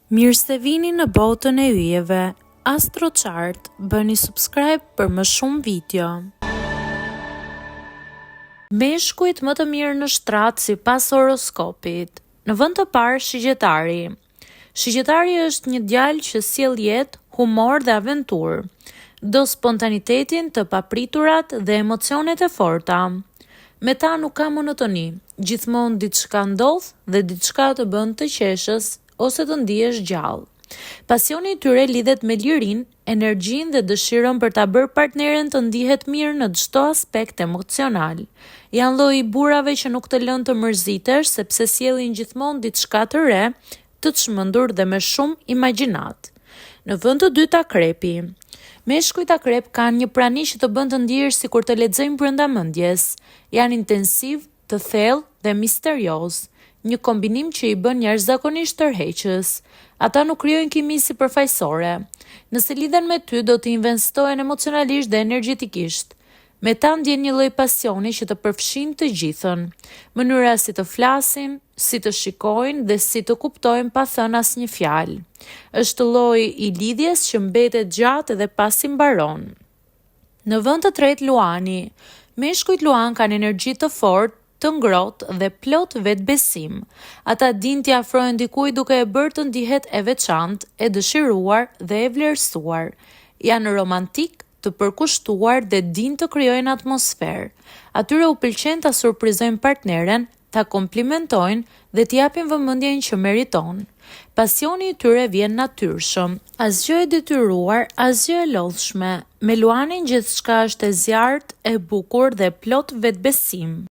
Mirë se vini në botën e yjeve. AstroChart, bëni subscribe për më shumë video. Meshkujt më të mirë në shtratë sipas horoskopit. Në vend të parë, shigjetari. Shigjetari është një djalë që sjell jetë, humor dhe aventurë. Do spontanitetin, të papriturat dhe emocionet e forta. Me ta nuk ka monotoni, gjithmonë diçka ndodh dhe diçka të bën të qeshës ose të ndihesh gjallë. Pasioni i tyre lidhet me lirinë, energjinë dhe dëshirën për ta bërë partneren të ndihet mirë në çdo aspekt emocional. Janë lloji i burrave që nuk të lën të mërzitesh sepse sjellin gjithmonë diçka të re, të çmendur dhe me shumë imagjinat. Në vend të dytë, akrepi. Meshkujt akrep kanë një prani që të bën të ndihesh sikur të lexojnë brenda mendjes. Janë intensiv, të thellë dhe misterioz. Një kombinim që i bën jashtëzakonisht tërheqës. Ata nuk krijojnë kimi sipërfaqësore. Nëse lidhen me ty, do të investohen emocionalisht dhe energjetikisht. Me ta ndjen një lloj pasioni që të përfshin të gjithën. Mënyra si të flasin, si të shikojnë dhe si të kuptojnë pa thënë asnjë fjalë. Është lloji i lidhjes që mbetet gjatë dhe pasi mbaron. Në vend të tretë, luani. Meshkujt luan kanë energji të fortë, të ngrohtë dhe plot vetbesim. Ata dinë t'i afrojnë dikujt duke e bërë të ndihet e veçantë, e dëshiruar dhe e vlerësuar. Janë romantik, të përkushtuar dhe dinë të krijojnë atmosferë. Atyre u pëlqen ta surprizojnë partneren, ta komplimentojnë dhe t'i japin vëmendjen që meriton. Pasioni i tyre vjen natyrshëm, asgjë e detyruar, asgjë e lodhshme. Me luanin gjithçka është e zjarrt, e bukur dhe plot vetbesim.